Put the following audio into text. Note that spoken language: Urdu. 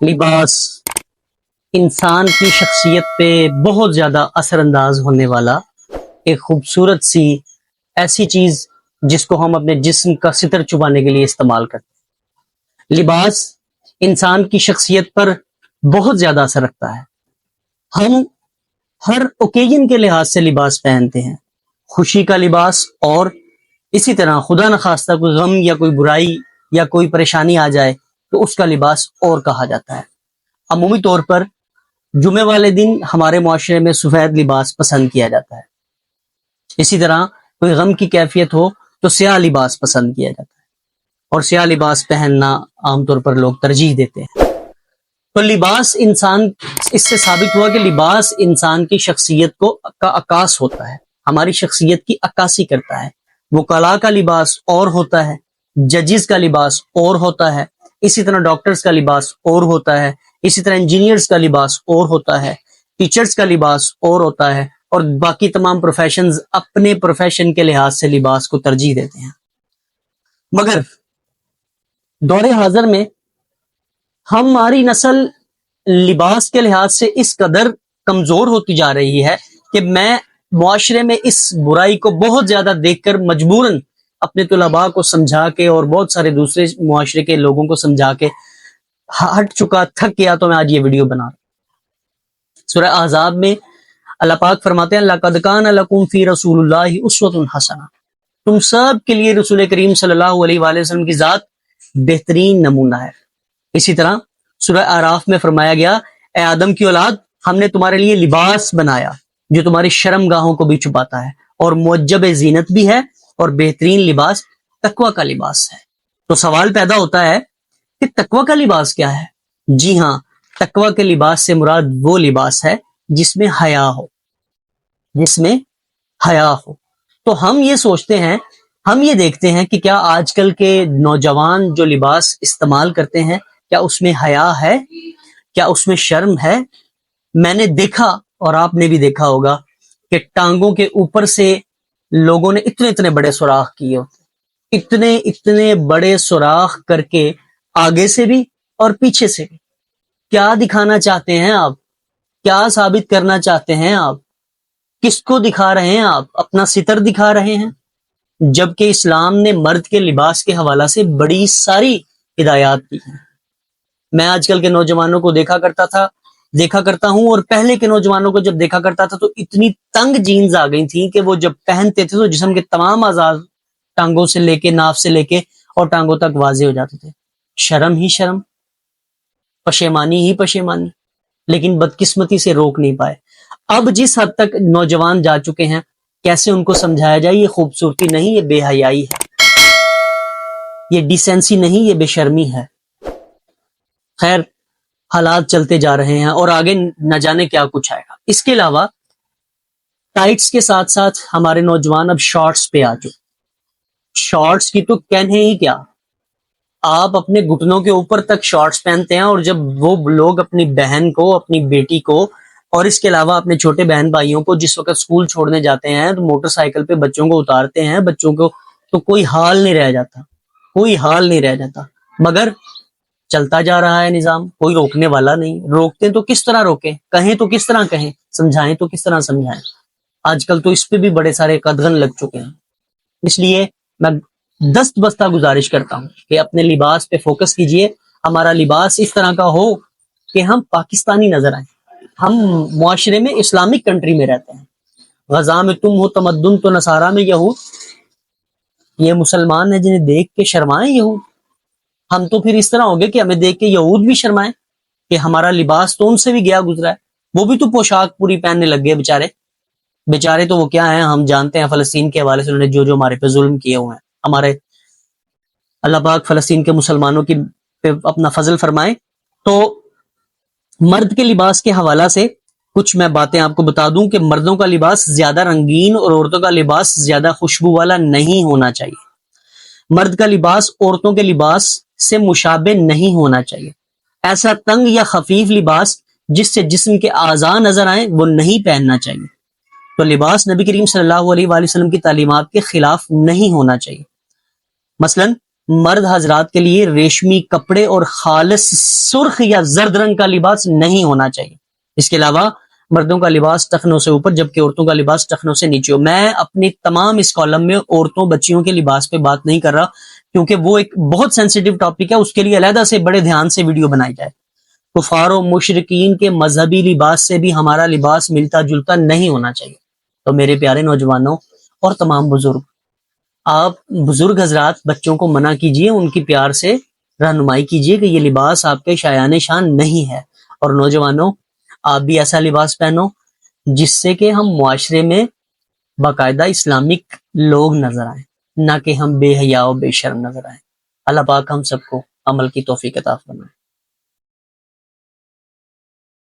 لباس انسان کی شخصیت پہ بہت زیادہ اثر انداز ہونے والا ایک خوبصورت سی ایسی چیز جس کو ہم اپنے جسم کا ستر چھپانے کے لیے استعمال کرتے ہیں۔ لباس انسان کی شخصیت پر بہت زیادہ اثر رکھتا ہے۔ ہم ہر اوکیجن کے لحاظ سے لباس پہنتے ہیں، خوشی کا لباس، اور اسی طرح خدا نخواستہ کوئی غم یا کوئی برائی یا کوئی پریشانی آ جائے تو اس کا لباس اور کہا جاتا ہے۔ عمومی طور پر جمعے والے دن ہمارے معاشرے میں سفید لباس پسند کیا جاتا ہے۔ اسی طرح کوئی غم کی کیفیت ہو تو سیاہ لباس پسند کیا جاتا ہے، اور سیاہ لباس پہننا عام طور پر لوگ ترجیح دیتے ہیں۔ تو لباس اس سے ثابت ہوا کہ لباس انسان کی شخصیت کا عکاس ہوتا ہے، ہماری شخصیت کی عکاسی کرتا ہے۔ وکلاء کا لباس اور ہوتا ہے، ججز کا لباس اور ہوتا ہے، اسی طرح ڈاکٹرز کا لباس اور ہوتا ہے، اسی طرح انجینئرز کا لباس اور ہوتا ہے، ٹیچرز کا لباس اور ہوتا ہے، اور باقی تمام پروفیشنز اپنے پروفیشن کے لحاظ سے لباس کو ترجیح دیتے ہیں۔ مگر دور حاضر میں ہماری نسل لباس کے لحاظ سے اس قدر کمزور ہوتی جا رہی ہے کہ میں معاشرے میں اس برائی کو بہت زیادہ دیکھ کر مجبوراً اپنے طلباء کو سمجھا کے اور بہت سارے دوسرے معاشرے کے لوگوں کو سمجھا کے ہٹ چکا، تھک گیا، تو میں آج یہ ویڈیو بنا رہا ہوں۔ سورہ احزاب میں اللہ پاک فرماتے ہیں لَقَدْ كَانَ لَكُمْ فِي رَسُولِ اللَّهِ أُسْوَةٌ حَسَنَةٌ، تم سب کے لیے رسول کریم صلی اللہ علیہ وآلہ وسلم کی ذات بہترین نمونہ ہے۔ اسی طرح سورہ اعراف میں فرمایا گیا اے آدم کی اولاد، ہم نے تمہارے لیے لباس بنایا جو تمہاری شرم گاہوں کو بھی چھپاتا ہے اور معجب زینت بھی ہے، اور بہترین لباس تقوی کا لباس ہے۔ تو سوال پیدا ہوتا ہے کہ تقوی کا لباس کیا ہے؟ جی ہاں، تقوی کے لباس سے مراد وہ لباس ہے جس میں حیا ہو، جس میں حیا ہو۔ تو ہم یہ سوچتے ہیں، ہم یہ دیکھتے ہیں کہ کیا آج کل کے نوجوان جو لباس استعمال کرتے ہیں کیا اس میں حیا ہے، کیا اس میں شرم ہے؟ میں نے دیکھا، اور آپ نے بھی دیکھا ہوگا، کہ ٹانگوں کے اوپر سے لوگوں نے اتنے بڑے سوراخ کیے ہوتے، اتنے بڑے سوراخ کر کے آگے سے بھی اور پیچھے سے بھی۔ کیا دکھانا چاہتے ہیں آپ؟ کیا ثابت کرنا چاہتے ہیں آپ؟ کس کو دکھا رہے ہیں آپ؟ اپنا ستر دکھا رہے ہیں؟ جبکہ اسلام نے مرد کے لباس کے حوالہ سے بڑی ساری ہدایات کی ہیں۔ میں آج کل کے نوجوانوں کو دیکھا کرتا ہوں، اور پہلے کے نوجوانوں کو جب دیکھا کرتا تھا تو اتنی تنگ جینز آ گئی تھیں کہ وہ جب پہنتے تھے تو جسم کے تمام اعضاء ٹانگوں سے لے کے، ناف سے لے کے اور ٹانگوں تک واضح ہو جاتے تھے۔ شرم ہی شرم، پشیمانی ہی پشیمانی، لیکن بدقسمتی سے روک نہیں پائے۔ اب جس حد تک نوجوان جا چکے ہیں، کیسے ان کو سمجھایا جائے؟ یہ خوبصورتی نہیں، یہ بے حیائی ہے، یہ ڈیسینسی نہیں، یہ بے شرمی ہے۔ خیر، حالات چلتے جا رہے ہیں اور آگے نہ جانے کیا کچھ آئے گا۔ اس کے علاوہ ٹائٹس کے ساتھ ساتھ ہمارے نوجوان اب شارٹس پہ آ چکے۔ شارٹس کی تو کہنے ہی کیا، آپ اپنے گھٹنوں کے اوپر تک شارٹس پہنتے ہیں، اور جب وہ لوگ اپنی بہن کو، اپنی بیٹی کو، اور اس کے علاوہ اپنے چھوٹے بہن بھائیوں کو جس وقت اسکول چھوڑنے جاتے ہیں تو موٹر سائیکل پہ بچوں کو اتارتے ہیں، بچوں کو تو کوئی حال نہیں رہ جاتا، کوئی حال نہیں رہ جاتا، مگر چلتا جا رہا ہے نظام، کوئی روکنے والا نہیں۔ روکتے تو کس طرح روکیں، کہیں تو کس طرح کہیں، سمجھائیں تو کس طرح سمجھائیں؟ آج کل تو اس پہ بھی بڑے سارے قدغن لگ چکے ہیں۔ اس لیے میں دست بستہ گزارش کرتا ہوں کہ اپنے لباس پہ فوکس کیجئے، ہمارا لباس اس طرح کا ہو کہ ہم پاکستانی نظر آئیں۔ ہم معاشرے میں اسلامک کنٹری میں رہتے ہیں، غزہ میں تم ہو تمدن تو نصارہ میں یہود، یہ مسلمان ہیں جنہیں دیکھ کے شرمائیں یہود۔ ہم تو پھر اس طرح ہو گئے کہ ہمیں دیکھ کے یہود بھی شرمائیں کہ ہمارا لباس تو ان سے بھی گیا گزرا ہے، وہ بھی تو پوشاک پوری پہننے لگ گئے بیچارے تو وہ کیا ہیں، ہم جانتے ہیں فلسطین کے حوالے سے انہوں نے جو ہمارے پہ ظلم کیے ہوئے ہیں۔ ہمارے اللہ پاک فلسطین کے مسلمانوں کی پہ اپنا فضل فرمائے۔ تو مرد کے لباس کے حوالہ سے کچھ میں باتیں آپ کو بتا دوں کہ مردوں کا لباس زیادہ رنگین اور عورتوں کا لباس زیادہ خوشبو والا نہیں ہونا چاہیے۔ مرد کا لباس عورتوں کے لباس سے مشابہ نہیں ہونا چاہیے۔ ایسا تنگ یا خفیف لباس جس سے جسم کے اعضاء نظر آئیں وہ نہیں پہننا چاہیے۔ تو لباس نبی کریم صلی اللہ علیہ وآلہ وسلم کی تعلیمات کے خلاف نہیں ہونا چاہیے۔ مثلا مرد حضرات کے لیے ریشمی کپڑے اور خالص سرخ یا زرد رنگ کا لباس نہیں ہونا چاہیے. اس کے علاوہ مردوں کا لباس ٹخنوں سے اوپر جبکہ عورتوں کا لباس ٹخنوں سے نیچے ہو. میں اپنی تمام اس کالم میں عورتوں بچیوں کے لباس پہ بات نہیں کر رہا کیونکہ وہ ایک بہت سینسیٹیو ٹاپک ہے, اس کے لیے علیحدہ سے بڑے دھیان سے ویڈیو بنائی جائے. کفار و مشرکین کے مذہبی لباس سے بھی ہمارا لباس ملتا جلتا نہیں ہونا چاہیے. تو میرے پیارے نوجوانوں اور تمام بزرگ, آپ بزرگ حضرات بچوں کو منع کیجئے, ان کی پیار سے رہنمائی کیجئے کہ یہ لباس آپ کے شایان شان نہیں ہے. اور نوجوانوں, آپ بھی ایسا لباس پہنو جس سے کہ ہم معاشرے میں باقاعدہ اسلامک لوگ نظر آئیں, نہ کہ ہم بے حیا و بے شرم نظر آئیں. اللہ پاک ہم سب کو عمل کی توفیق عطا فرمائے.